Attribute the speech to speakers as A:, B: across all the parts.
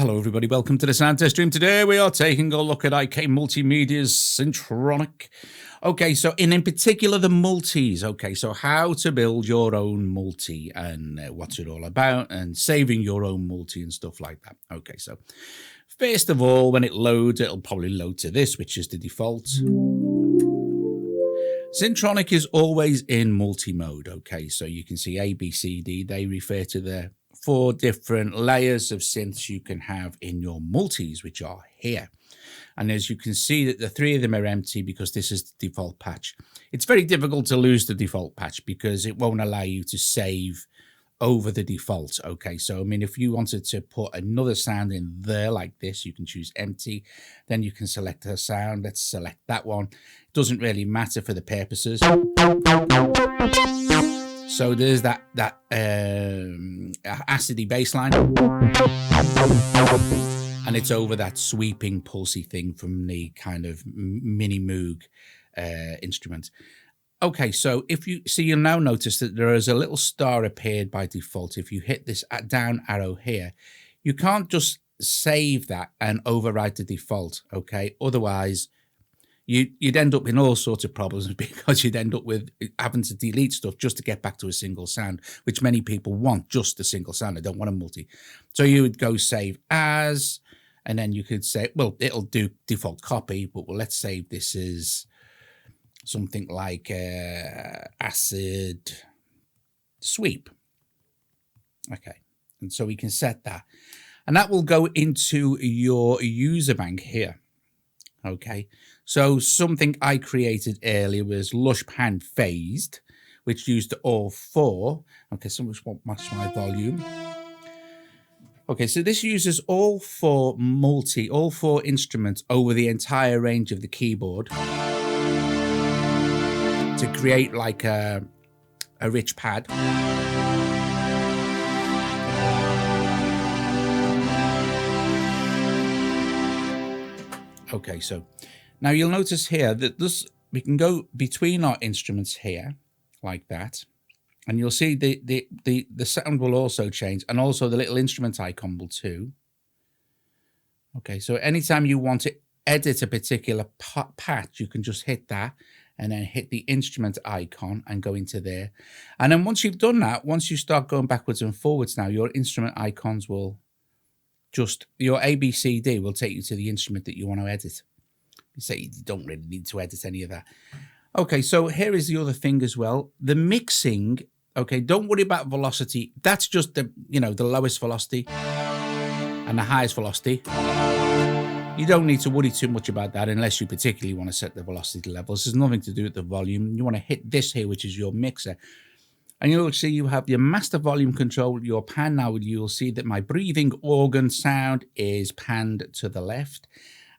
A: Hello everybody, welcome to the sound test stream. Today we are taking a look at IK Multimedia's Syntronik. Okay, so in particular the multis. Okay, so how to build your own multi and what's it all about and saving your own multi and stuff like that. Okay, so first of all, when it loads, it'll probably load to this, which is the default. Syntronik is always in multi-mode. Okay, so you can see A, B, C, D. They refer to the 4 different layers of synths you can have in your multis, which are here. And as you can see, that the 3 of them are empty because this is the default patch. It's very difficult to lose the default patch because it won't allow you to save over the default. Okay, so I mean, if you wanted to put another sound in there like this, you can choose empty, then you can select a sound. Let's select that one. It doesn't really matter for the purposes. So there's that acidy bass line, and it's over that sweeping pulsy thing from the kind of mini Moog instrument. Okay, so if you see, you'll now notice that there is a little star appeared by default. If you hit this down arrow here, you can't just save that and override the default. Okay, otherwise you'd end up in all sorts of problems because you'd end up with having to delete stuff just to get back to a single sound, which many people want just a single sound. They don't want a multi. So you would go save as, and then you could say, well, it'll do default copy, but well, let's save this as something like acid sweep. Okay, and so we can set that, and that will go into your user bank here. Okay, so something I created earlier was Lush Pan Phased, which used all 4. Okay, so which won't match my volume. Okay, so this uses all 4 instruments over the entire range of the keyboard to create like a rich pad. Okay, so now you'll notice here that we can go between our instruments here like that, and you'll see the sound will also change, and also the little instrument icon will too. Okay, so anytime you want to edit a particular patch, you can just hit that and then hit the instrument icon and go into there. And then once you've done that, once you start going backwards and forwards now, your instrument icons will just, your ABCD will take you to the instrument that you want to edit. You say you don't really need to edit any of that. Okay, so here is the other thing as well. The mixing, okay, don't worry about velocity. That's just the, the lowest velocity and the highest velocity. You don't need to worry too much about that unless you particularly want to set the velocity levels. There's nothing to do with the volume. You want to hit this here, which is your mixer. And you'll see you have your master volume control, your pan. Now you'll see that my breathing organ sound is panned to the left,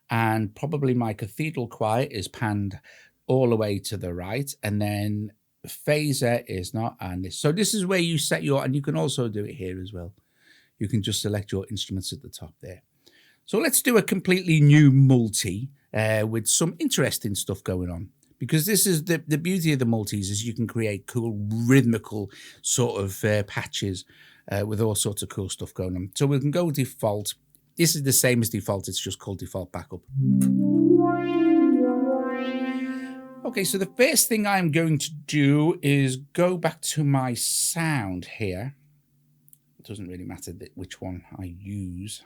A: and probably my cathedral choir is panned all the way to the right, and then phaser is not, and this. So this is where you set your, and you can also do it here as well. You can just select your instruments at the top there. So let's do a completely new multi with some interesting stuff going on. Because this is the beauty of the multis, is you can create cool rhythmical sort of patches with all sorts of cool stuff going on. So we can go default. This is the same as default. It's just called default backup. Okay, so the first thing I'm going to do is go back to my sound here. It doesn't really matter which one I use.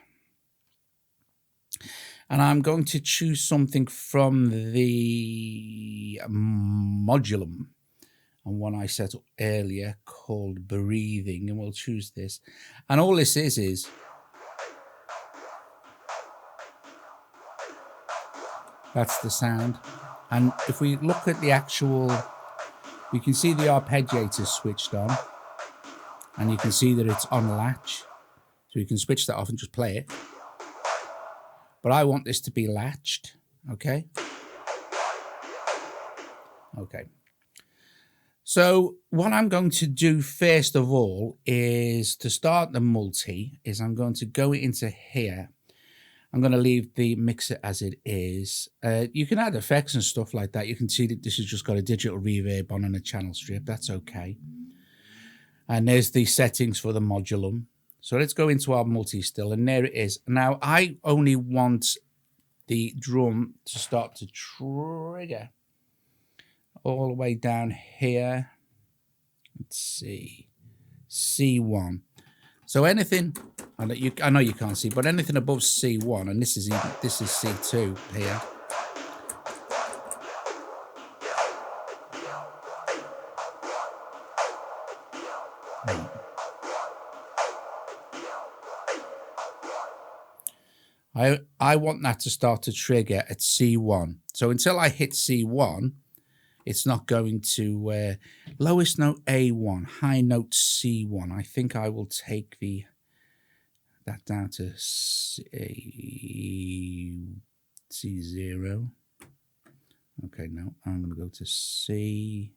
A: And I'm going to choose something from the modulum, and one I set up earlier called breathing, and we'll choose this. And all this is that's the sound. And if we look at the actual, we can see the arpeggiator switched on, and you can see that it's on latch. So you can switch that off and just play it. But I want this to be latched, okay? Okay. So what I'm going to do first of all is to start the multi, is I'm going to go into here. I'm going to leave the mixer as it is. You can add effects and stuff like that. You can see that this has just got a digital reverb on and a channel strip. That's okay. And there's the settings for the modulum. So let's go into our multi still, and there it is. Now I only want the drum to start to trigger all the way down here. Let's see, C1. So anything, I know you can't see, but anything above C1, and this is C2 here. I want that to start to trigger at C1. So until I hit C1, it's not going to lowest note A1, high note C1. I think I will take that down to C0. Okay, no, I'm going to go to C1.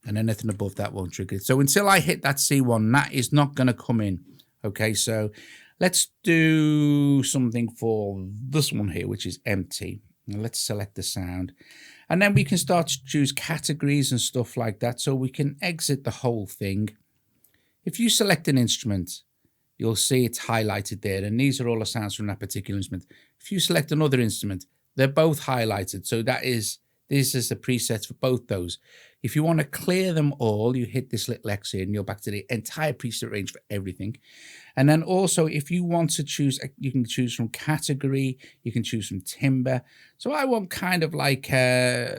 A: And anything above that won't trigger it. So until I hit that C1, that is not going to come in. Okay, so let's do something for this one here, which is empty. Let's select the sound. And then we can start to choose categories and stuff like that. So we can exit the whole thing. If you select an instrument, you'll see it's highlighted there. And these are all the sounds from that particular instrument. If you select another instrument, they're both highlighted. So this is the presets for both those. If you want to clear them all, you hit this little X here and you're back to the entire preset range for everything. And then also, if you want to choose, you can choose from category, you can choose from timbre. So I want kind of like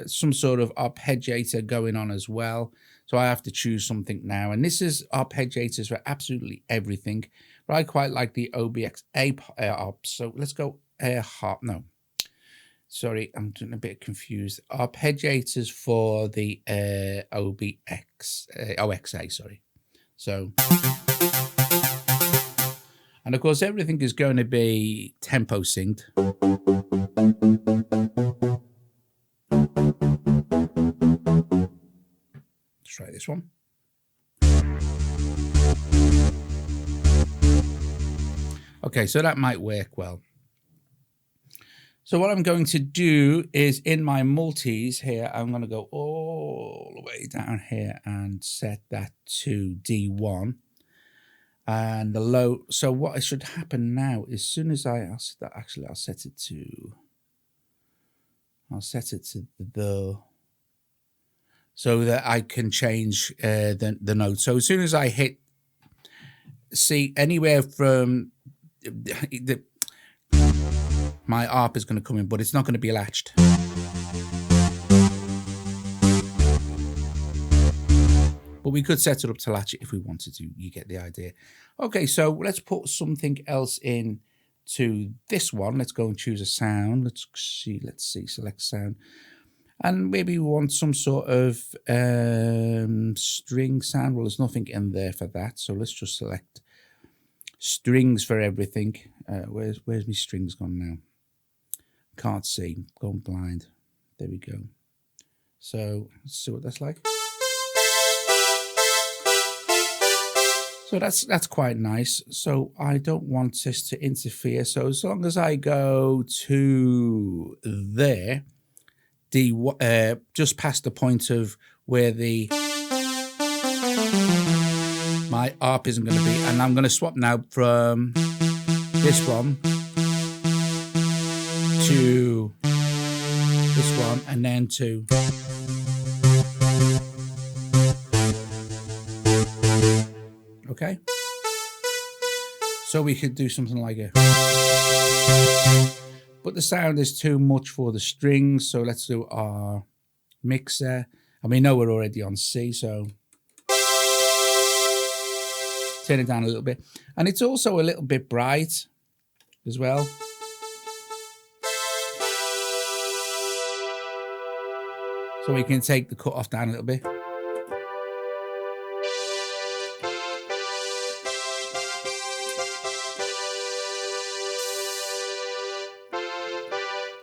A: some sort of arpeggiator going on as well. So I have to choose something now. And this is arpeggiators for absolutely everything. But I quite like the OBX ARP. So let's go harp. No. Sorry, I'm getting a bit confused. Arpeggiators for the OXA, sorry. So, and of course, everything is going to be tempo synced. Let's try this one. Okay, so that might work well. So what I'm going to do is in my multis here, I'm going to go all the way down here and set that to D1 and the low. So what should happen now, as soon as I'll set it to the, so that I can change the note. So as soon as I hit C, anywhere from my ARP is going to come in, but it's not going to be latched. But we could set it up to latch it if we wanted to. You get the idea. Okay, so let's put something else in to this one. Let's go and choose a sound. Let's see, select sound. And maybe we want some sort of string sound. Well, there's nothing in there for that. So let's just select strings for everything. Where's my strings gone now? Can't see, gone blind. There we go. So let's see what that's like. So that's quite nice. So I don't want this to interfere. So as long as I go to there, just past the point of where my ARP isn't going to be, and I'm going to swap now from this one to this one, and then to okay. So we could do something like a, but the sound is too much for the strings. So let's do our mixer, and we know we're already on C, so turn it down a little bit. And it's also a little bit bright as well. So we can take the cutoff down a little bit.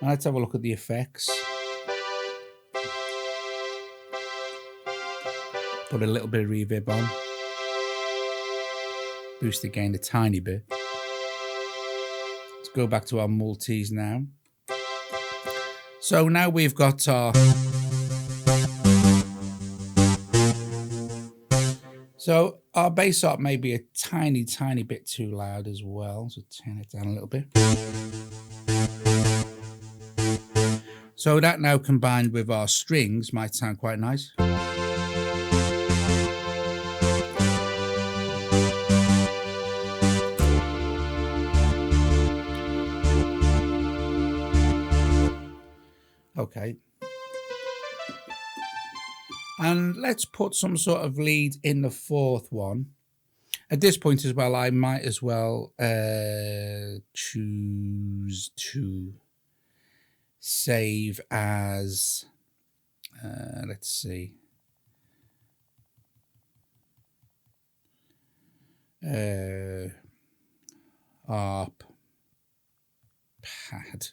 A: And let's have a look at the effects. Put a little bit of reverb on. Boost the gain a tiny bit. Let's go back to our multis now. So now we've got our... So our bass arp may be a tiny bit too loud as well, so turn it down a little bit. So that now combined with our strings might sound quite nice. Okay. And let's put some sort of lead in the fourth one. At this point as well, I might as well choose to save as, let's see, ARP pad.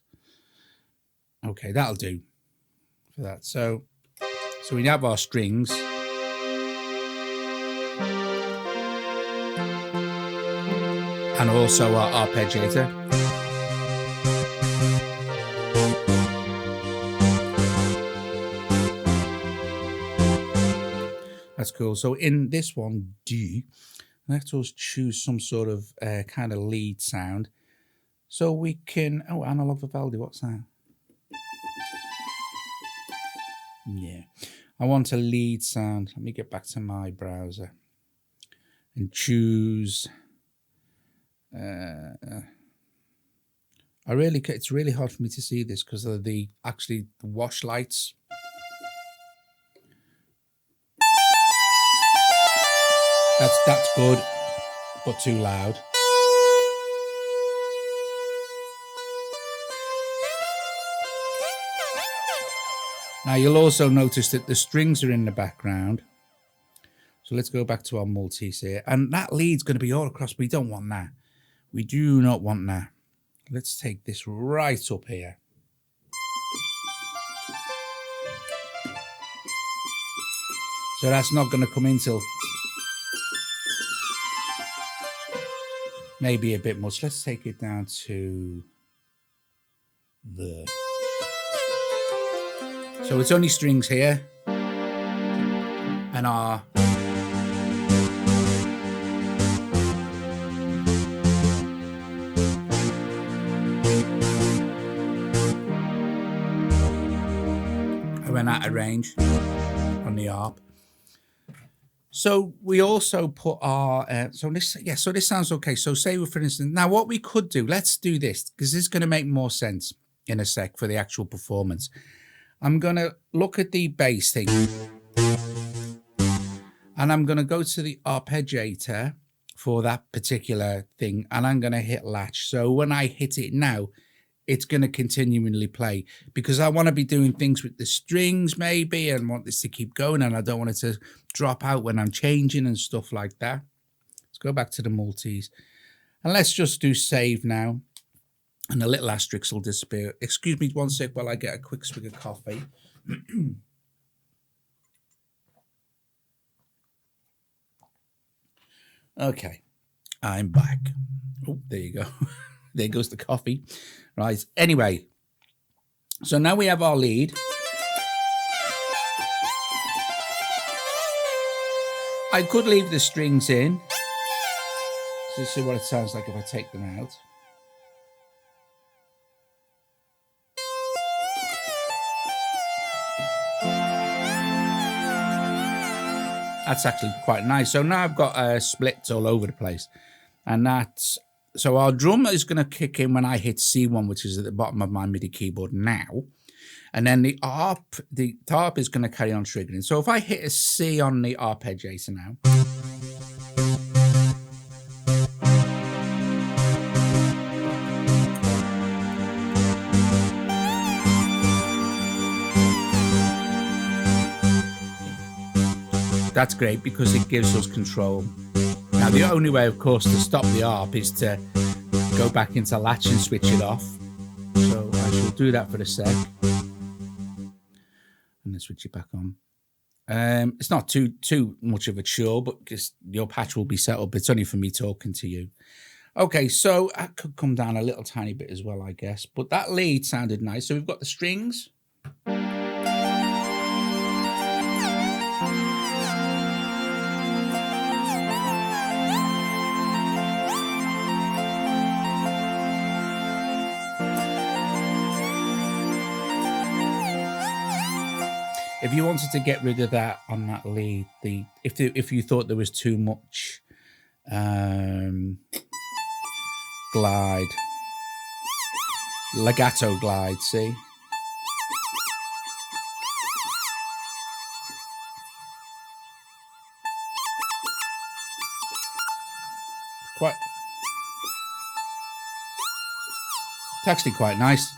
A: Okay, that'll do for that. So we have our strings. And also our arpeggiator. That's cool. So in this one, D, let us choose some sort of kind of lead sound. So we can, oh, analog Vivaldi, what's that? Yeah, I want a lead sound. Let me get back to my browser and choose. It's really hard for me to see this because of the wash lights. That's good, but too loud. Now you'll also notice that the strings are in the background. So let's go back to our multis here. And that lead's going to be all across. We don't want that. We do not want that. Let's take this right up here. So that's not going to come in till maybe a bit much. Let's take it down to there. So it's only strings here. And our I went out of range on the ARP. So we also put our so this sounds okay. So say for instance, now what we could do, let's do this because this is going to make more sense in a sec for the actual performance. I'm going to look at the bass thing and I'm going to go to the arpeggiator for that particular thing and I'm going to hit latch. So when I hit it now, it's going to continually play because I want to be doing things with the strings maybe and want this to keep going and I don't want it to drop out when I'm changing and stuff like that. Let's go back to the multis and let's just do save now. And the little asterisk will disappear. Excuse me 1 sec while I get a quick swig of coffee. Okay, I'm back. Oh, there you go. There goes the coffee. Right, anyway. So now we have our lead. I could leave the strings in. So see what it sounds like if I take them out. That's actually quite nice. So now I've got splits all over the place. And that's, so our drum is going to kick in when I hit C1, which is at the bottom of my MIDI keyboard now. And then the ARP is going to carry on triggering. So if I hit a C on the arpeggiator now. That's great because it gives us control. Now, the only way, of course, to stop the ARP is to go back into latch and switch it off. So I shall do that for a sec. And then switch it back on. It's not too much of a chore, but because your patch will be set up. It's only for me talking to you. Okay, so I could come down a little tiny bit as well, I guess. But that lead sounded nice. So we've got the strings. If you wanted to get rid of that on that lead, if you thought there was too much glide, legato glide, see? It's actually quite nice.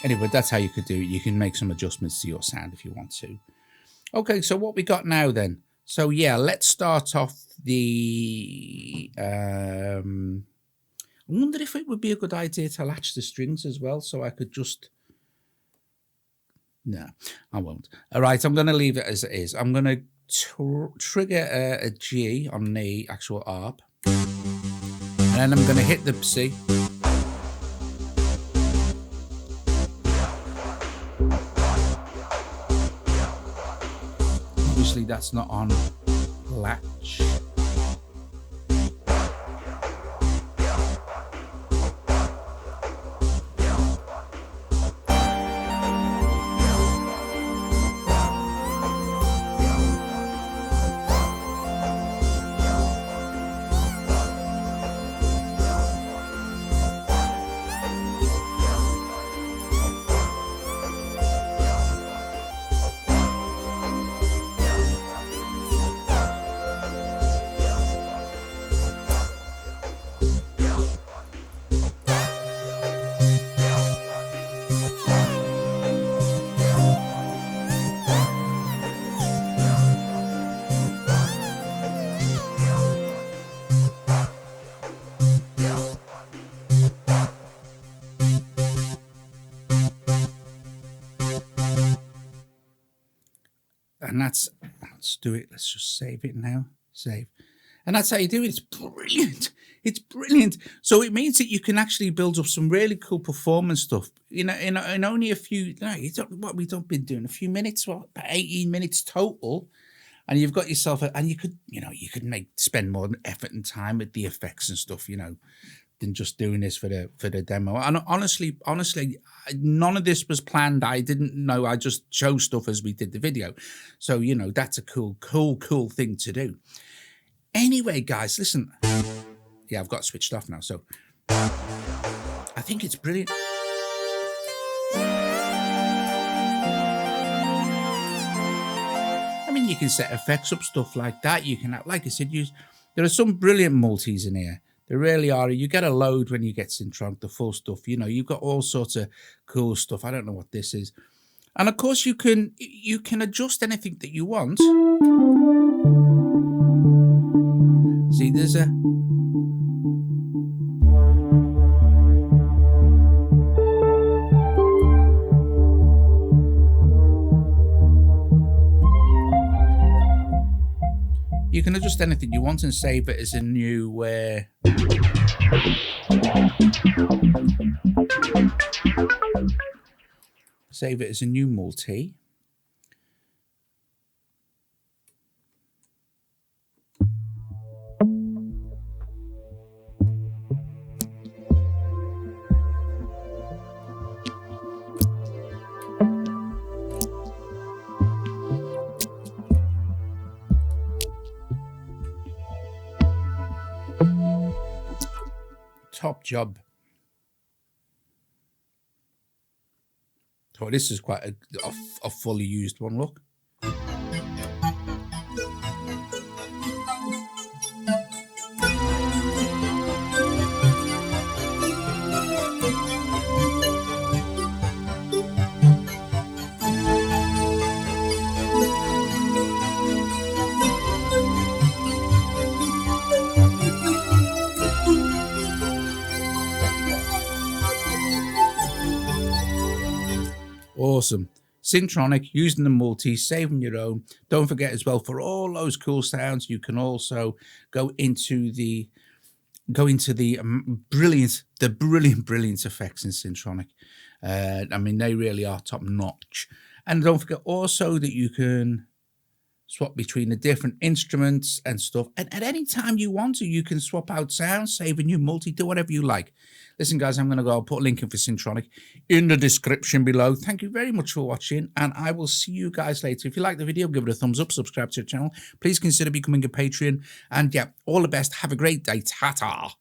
A: Anyway, that's how you could do it. You can make some adjustments to your sound if you want to. Okay, so what we got now then? So yeah, let's start off the... I wonder if it would be a good idea to latch the strings as well, so I could just... No, I won't. All right, I'm going to leave it as it is. I'm going to trigger a G on the actual ARP. And then I'm going to hit the C. Obviously, that's not on latch. And let's do it. Let's just save it now. Save. And that's how you do it. It's brilliant. It's brilliant. So it means that you can actually build up some really cool performance stuff. In only a few, we've been doing a few minutes, about 18 minutes total. And you've got yourself, and you could spend more effort and time with the effects and stuff, than just doing this for the demo. And honestly, none of this was planned. I didn't know. I just chose stuff as we did the video. So, that's a cool thing to do. Anyway, guys, listen. Yeah, I've got switched off now. So I think it's brilliant. I mean, you can set effects up, stuff like that. You can, like I said, there are some brilliant multis in here. There really are. You get a load when you get Syntronik, the full stuff. You've got all sorts of cool stuff. I don't know what this is. And of course, you can adjust anything that you want. See, there's a... You can adjust anything you want and save it as a new... Save it as a new multi. Top job. Oh, this is quite a fully used one, look. Awesome. Syntronik, using the multi, saving your own. Don't forget as well, for all those cool sounds, you can also go into the brilliant effects in Syntronik. I mean, they really are top notch. And don't forget also that you can swap between the different instruments and stuff. And at any time you want to, you can swap out sounds, save a new multi, do whatever you like. Listen, guys, I'm going to go. I'll put a link in for Syntronik in the description below. Thank you very much for watching, and I will see you guys later. If you like the video, give it a thumbs up, subscribe to the channel. Please consider becoming a Patreon. And yeah, all the best. Have a great day. Ta-ta.